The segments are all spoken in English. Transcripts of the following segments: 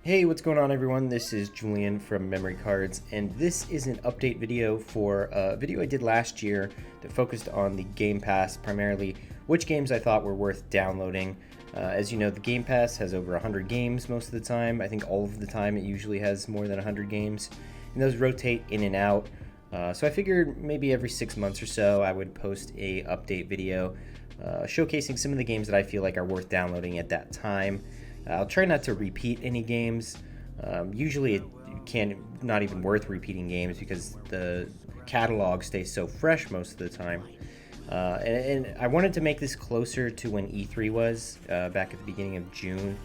Hey, what's going on everyone? This is Julian from Memory Cards, and this is an update video for a video I did last year that focused on the Game Pass, primarily which games I thought were worth downloading. As you know, the Game Pass has over 100 games most of the time. I think all of the time it usually has more than 100 games, and those rotate in and out. So I figured maybe every 6 months or so I would post a update video showcasing some of the games that I feel like are worth downloading at that time. I'll try not to repeat any games. Usually it not even worth repeating games because the catalog stays so fresh most of the time. And I wanted to make this closer to when E3 was back at the beginning of June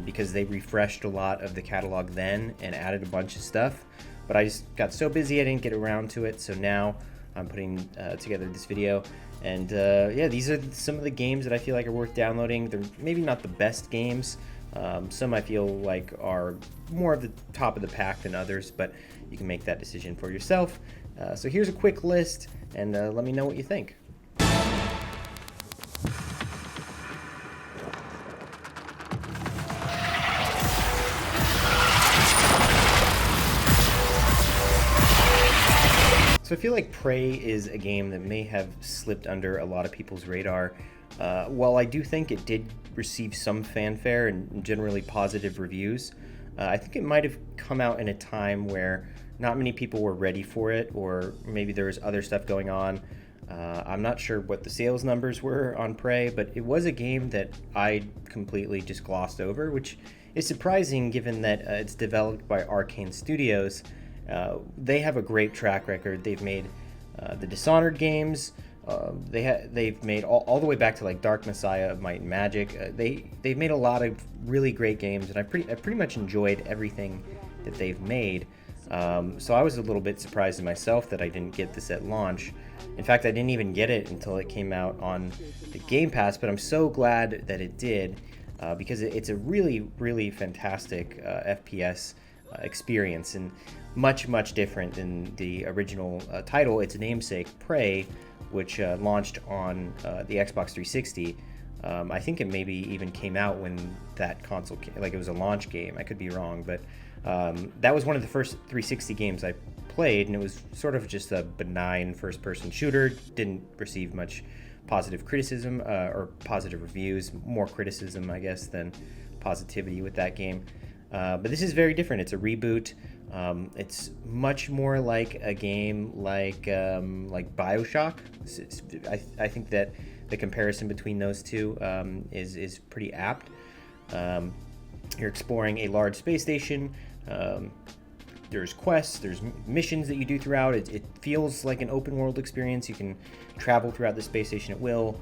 because they refreshed a lot of the catalog then and added a bunch of stuff. But I just got so busy I didn't get around to it, so now I'm putting together this video. And yeah, these are some of the games that I feel like are worth downloading. They're maybe not the best games. Some I feel like are more of the top of the pack than others, but you can make that decision for yourself. So here's a quick list, and let me know what you think. So I feel like Prey is a game that may have slipped under a lot of people's radar. While I do think it did receive some fanfare and generally positive reviews, I think it might have come out in a time where not many people were ready for it, or maybe there was other stuff going on. I'm not sure what the sales numbers were on Prey, but it was a game that I completely just glossed over, which is surprising given that it's developed by Arcane Studios. They have a great track record. They've made the Dishonored games. They've made all the way back to like Dark Messiah of Might and Magic. They've made a lot of really great games, and I pretty much enjoyed everything that they've made. So I was a little bit surprised in myself that I didn't get this at launch. In fact, I didn't even get it until it came out on the Game Pass. But I'm so glad that it did because it's a really fantastic FPS experience, and much different than the original title, its namesake, Prey, which launched on the Xbox 360. I think it maybe even came out when that console came, like it was a launch game. I could be wrong, but that was one of the first 360 games I played, and it was sort of just a benign first-person shooter. Didn't receive much positive criticism or positive reviews, more criticism, I guess, than positivity with that game. But this is very different. It's a reboot. It's much more like a game like BioShock. I think that the comparison between those two is pretty apt. You're exploring a large space station. There's quests, there's missions that you do throughout. It feels like an open world experience. You can travel throughout the space station at will,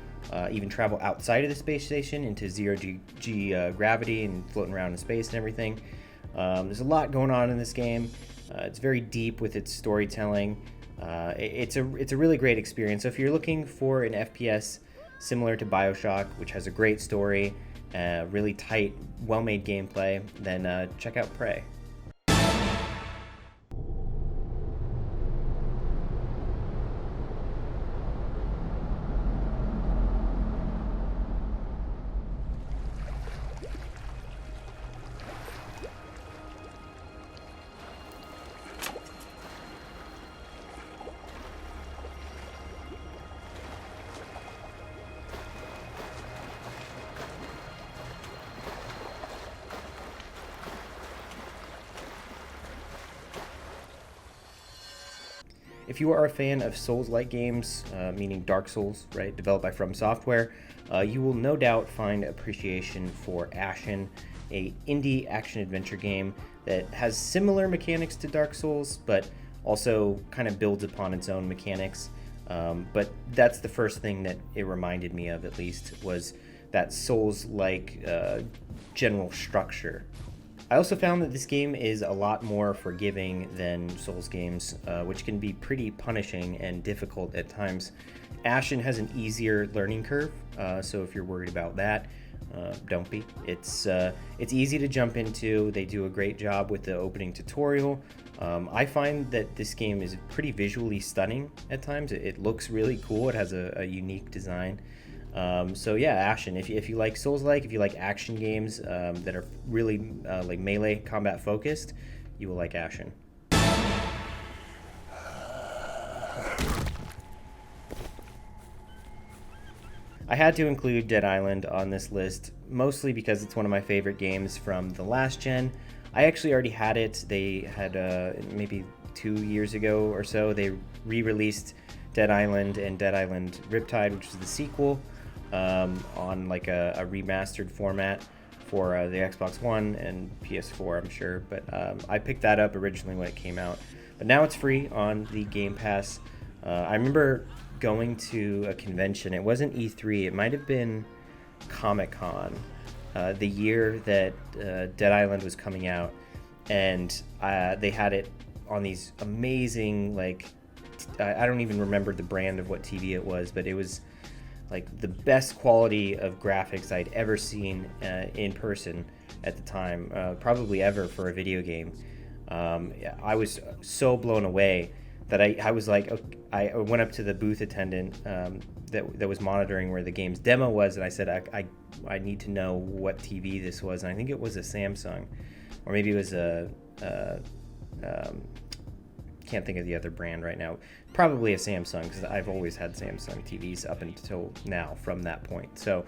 even travel outside of the space station into zero-G gravity and floating around in space and everything. There's a lot going on in this game. It's very deep with its storytelling. It's a really great experience. So if you're looking for an FPS similar to BioShock, which has a great story, really tight, well-made gameplay, then check out Prey. If you are a fan of Souls-like games, meaning Dark Souls, right, developed by From Software, you will no doubt find appreciation for Ashen, a indie action-adventure game that has similar mechanics to Dark Souls, but also kind of builds upon its own mechanics. But that's the first thing that it reminded me of, at least, was that Souls-like general structure. I also found that this game is a lot more forgiving than Souls games, which can be pretty punishing and difficult at times. Ashen has an easier learning curve, so if you're worried about that, don't be. It's easy to jump into. They do a great job with the opening tutorial. I find that this game is pretty visually stunning at times. It looks really cool. It has a unique design. So yeah, Ashen. If you like Souls-like, if you like action games that are really like melee combat focused, you will like Ashen. I had to include Dead Island on this list, mostly because it's one of my favorite games from the last gen. I actually already had it. They had maybe 2 years ago or so, they re-released Dead Island and Dead Island Riptide, which is the sequel, on like a remastered format for the Xbox One and PS4, I'm sure. But I picked that up originally when it came out. But now it's free on the Game Pass. I remember going to a convention. It wasn't E3. It might have been Comic-Con, the year that Dead Island was coming out, and they had it on these amazing, like, I don't even remember the brand of what TV it was, but it was like the best quality of graphics I'd ever seen in person at the time, probably ever for a video game. I was so blown away that I was like, I went up to the booth attendant that was monitoring where the game's demo was, and I said, I need to know what TV this was, and I think it was a Samsung, or maybe it was can't think of the other brand right now. Probably a Samsung, because I've always had Samsung TVs up until now from that point. So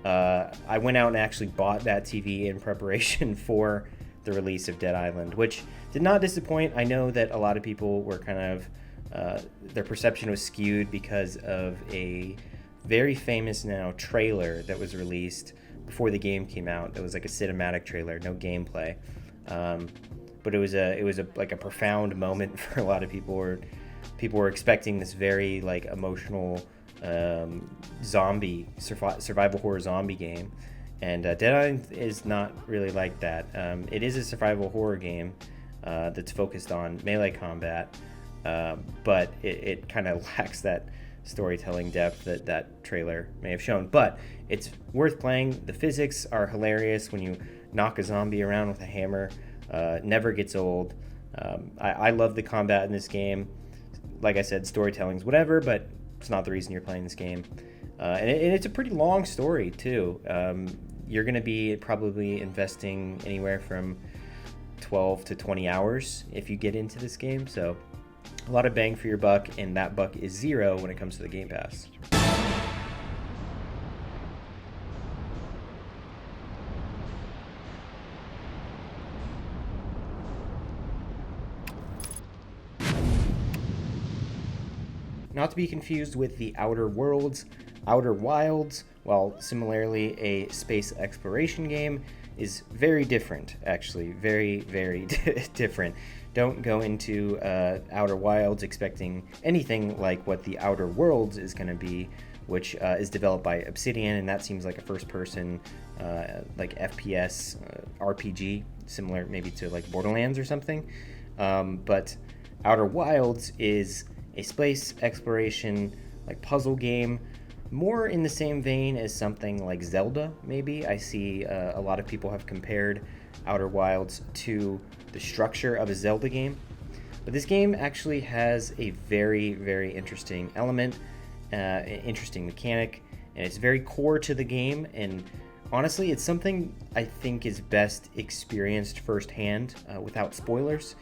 I went out and actually bought that TV in preparation for the release of Dead Island, which did not disappoint. I know that a lot of people were kind of, their perception was skewed because of a very famous now trailer that was released before the game came out. It was like a cinematic trailer, no gameplay. But it was like a profound moment for a lot of people. People were expecting this very like emotional zombie survival horror zombie game, and Dead Island is not really like that. It is a survival horror game that's focused on melee combat, but it kind of lacks that storytelling depth that trailer may have shown. But it's worth playing. The physics are hilarious when you knock a zombie around with a hammer. Never gets old. I love the combat in this game. Like I said, storytelling's whatever, but it's not the reason you're playing this game. And it's a pretty long story, too. You're going to be probably investing anywhere from 12 to 20 hours if you get into this game. So a lot of bang for your buck, and that buck is zero when it comes to the Game Pass. Not to be confused with the Outer Worlds. Outer Wilds, while similarly a space exploration game, is very different, actually. Very, very different. Don't go into Outer Wilds expecting anything like what the Outer Worlds is going to be, which is developed by Obsidian, and that seems like a first-person like FPS RPG, similar maybe to like Borderlands or something. But Outer Wilds is a space exploration like puzzle game, more in the same vein as something like Zelda, maybe. I see a lot of people have compared Outer Wilds to the structure of a Zelda game. But this game actually has a very, very interesting element, interesting mechanic, and it's very core to the game. And honestly, it's something I think is best experienced firsthand without spoilers.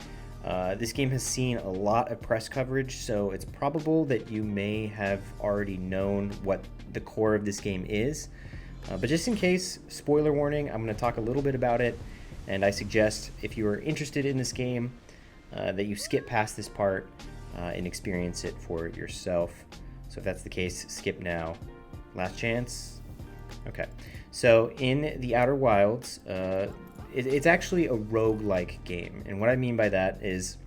This game has seen a lot of press coverage, so it's probable that you may have already known what the core of this game is. But just in case, spoiler warning, I'm going to talk a little bit about it, and I suggest if you are interested in this game that you skip past this part and experience it for yourself. So if that's the case, skip now. Last chance? Okay. So in the Outer Wilds, it's actually a roguelike game, and what I mean by that is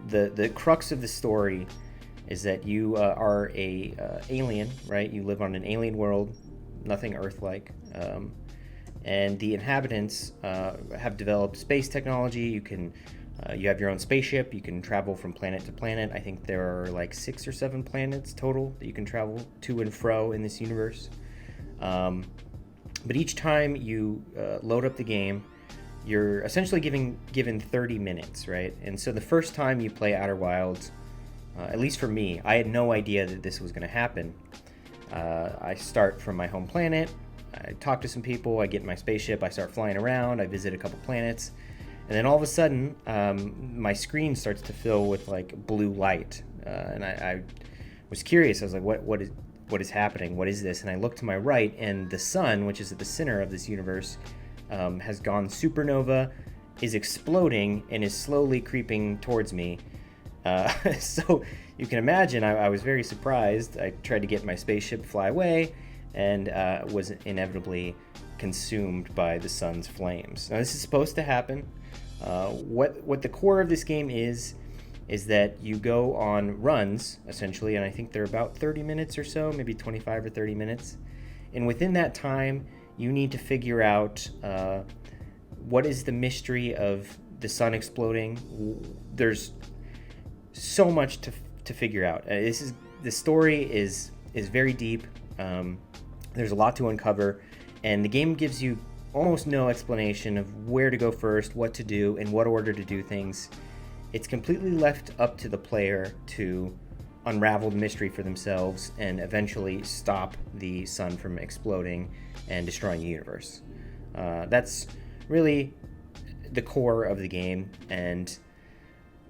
the crux of the story is that you are a alien, right? You live on an alien world, nothing Earth-like, and the inhabitants have developed space technology. You have your own spaceship. You can travel from planet to planet. I think there are like 6 or 7 planets total that you can travel to and fro in this universe. But each time you load up the game, you're essentially given 30 minutes, right? And so the first time you play Outer Wilds, at least for me, I had no idea that this was going to happen. I start from my home planet, I talk to some people, I get in my spaceship, I start flying around, I visit a couple planets, and then all of a sudden, my screen starts to fill with like blue light, and I was curious. I was like, what is happening? What is this? And I look to my right, and the sun, which is at the center of this universe, has gone supernova, is exploding, and is slowly creeping towards me. So you can imagine I was very surprised. I tried to get my spaceship, fly away, and was inevitably consumed by the sun's flames. Now this is supposed to happen. What the core of this game is that you go on runs, essentially, and I think they're about 30 minutes or so, maybe 25 or 30 minutes. And within that time, you need to figure out what is the mystery of the sun exploding. There's so much to figure out. The story is very deep. There's a lot to uncover, and the game gives you almost no explanation of where to go first, what to do, in what order to do things. It's completely left up to the player to unravel the mystery for themselves and eventually stop the sun from exploding and destroying the universe. That's really the core of the game. And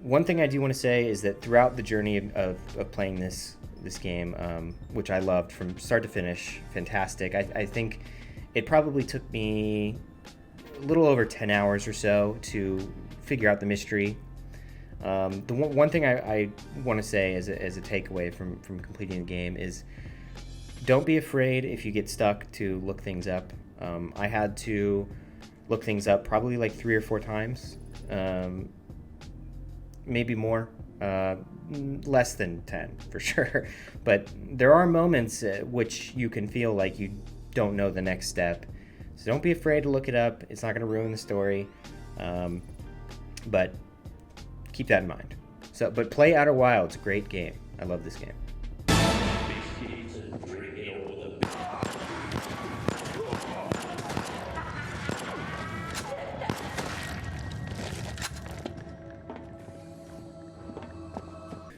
one thing I do want to say is that throughout the journey of playing this game, which I loved from start to finish, fantastic. I think it probably took me a little over 10 hours or so to figure out the mystery. The one thing I want to say as a takeaway from completing the game is don't be afraid if you get stuck to look things up. I had to look things up probably like 3 or 4 times, maybe more, less than 10 for sure. But there are moments which you can feel like you don't know the next step. So don't be afraid to look it up. It's not going to ruin the story. But keep that in mind. But play Outer Wilds, great game. I love this game.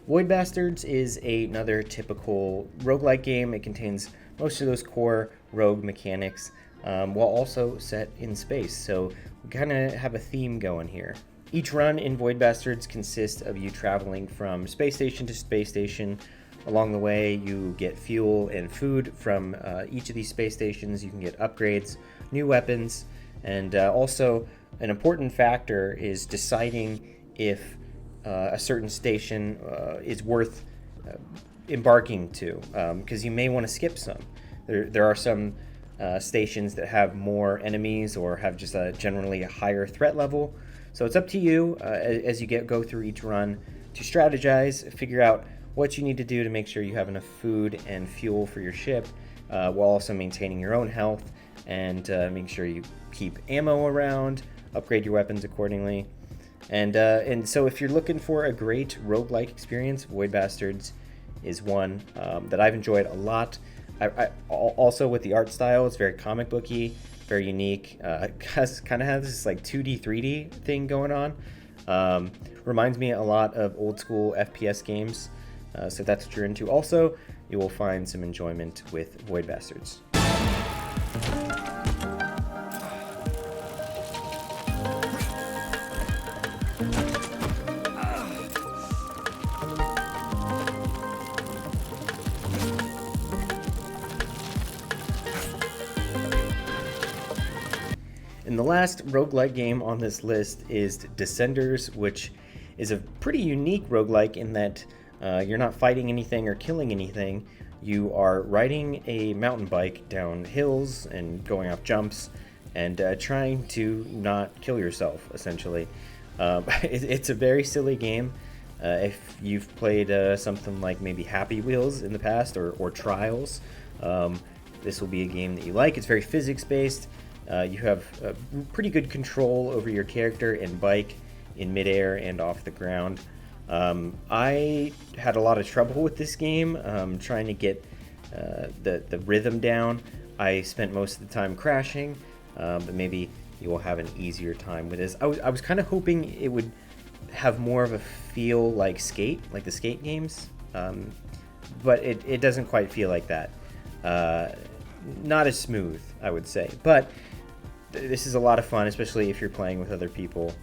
Void Bastards is another typical roguelike game. It contains most of those core rogue mechanics, while also set in space. So we kind of have a theme going here. Each run in Void Bastards consists of you traveling from space station to space station. Along the way, you get fuel and food from each of these space stations. You can get upgrades, new weapons, and also an important factor is deciding if a certain station is worth embarking to, because you may want to skip some. There are some stations that have more enemies or have just generally a higher threat level. So it's up to you as you go through each run to strategize, figure out what you need to do to make sure you have enough food and fuel for your ship, while also maintaining your own health and making sure you keep ammo around, upgrade your weapons accordingly. And so if you're looking for a great roguelike experience, Void Bastards is one that I've enjoyed a lot. Also with the art style, it's very comic booky, very unique. Kind of has this like 2D, 3D thing going on. Reminds me a lot of old school FPS games. So if that's what you're into. Also, you will find some enjoyment with Void Bastards. And the last roguelike game on this list is Descenders, which is a pretty unique roguelike in that you're not fighting anything or killing anything. You are riding a mountain bike down hills and going off jumps and trying to not kill yourself, essentially. It's a very silly game. If you've played something like maybe Happy Wheels in the past or Trials, this will be a game that you like. It's very physics-based. You have pretty good control over your character and bike in midair and off the ground. I had a lot of trouble with this game, trying to get the rhythm down. I spent most of the time crashing, but maybe you will have an easier time with this. I was kind of hoping it would have more of a feel like Skate, like the Skate games, but it doesn't quite feel like that. not as smooth, I would say. But this is a lot of fun, especially if you're playing with other people.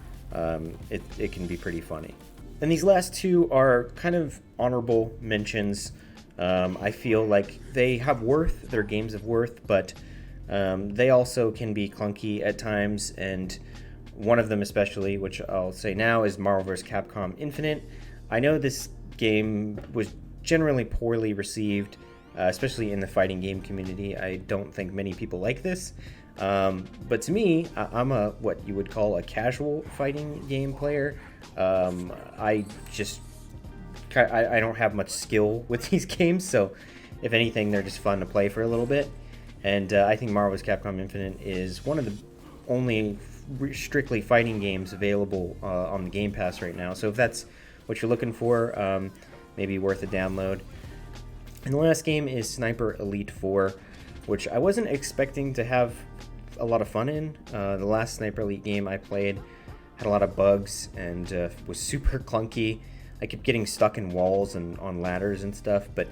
It can be pretty funny. And these last two are kind of honorable mentions. I feel like they have worth, they're games of worth, but they also can be clunky at times, and one of them especially, which I'll say now, is Marvel vs. Capcom Infinite. I know this game was generally poorly received, especially in the fighting game community. I don't think many people like this. But to me, I'm what you would call a casual fighting game player. I don't have much skill with these games, so if anything, they're just fun to play for a little bit. And I think Marvel vs. Capcom Infinite is one of the only strictly fighting games available on the Game Pass right now. So if that's what you're looking for, maybe worth a download. And the last game is Sniper Elite 4, which I wasn't expecting to have a lot of fun in. The last Sniper Elite game I played had a lot of bugs and was super clunky. I kept getting stuck in walls and on ladders and stuff, but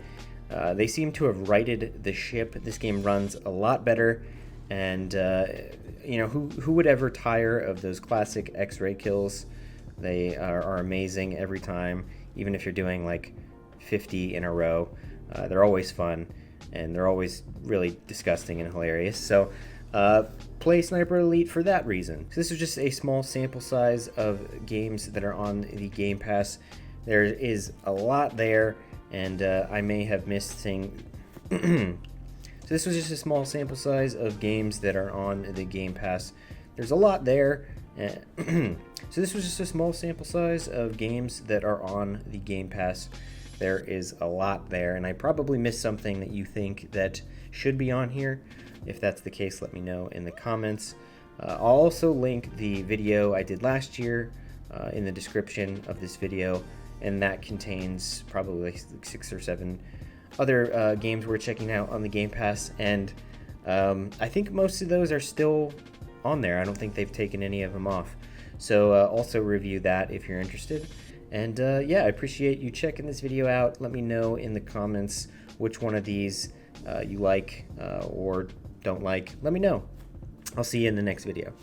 they seem to have righted the ship. This game runs a lot better, and who would ever tire of those classic X-ray kills? They are amazing every time, even if you're doing like 50 in a row. They're always fun, and they're always really disgusting and hilarious. So play Sniper Elite for that reason. So this is just a small sample size of games that are on the Game Pass. There is a lot there, and I may have missed things. So this was just a small sample size of games that are on the Game Pass. There's a lot there. So this was just a small sample size of games that are on the Game Pass. There is a lot there, and I probably missed something that you think that should be on here. If that's the case, let me know in the comments. I'll also link the video I did last year in the description of this video, and that contains probably like 6 or 7 other games we're checking out on the Game Pass, and I think most of those are still on there. I don't think they've taken any of them off. So also review that if you're interested. And yeah, I appreciate you checking this video out. Let me know in the comments which one of these you like or don't like. Let me know. I'll see you in the next video.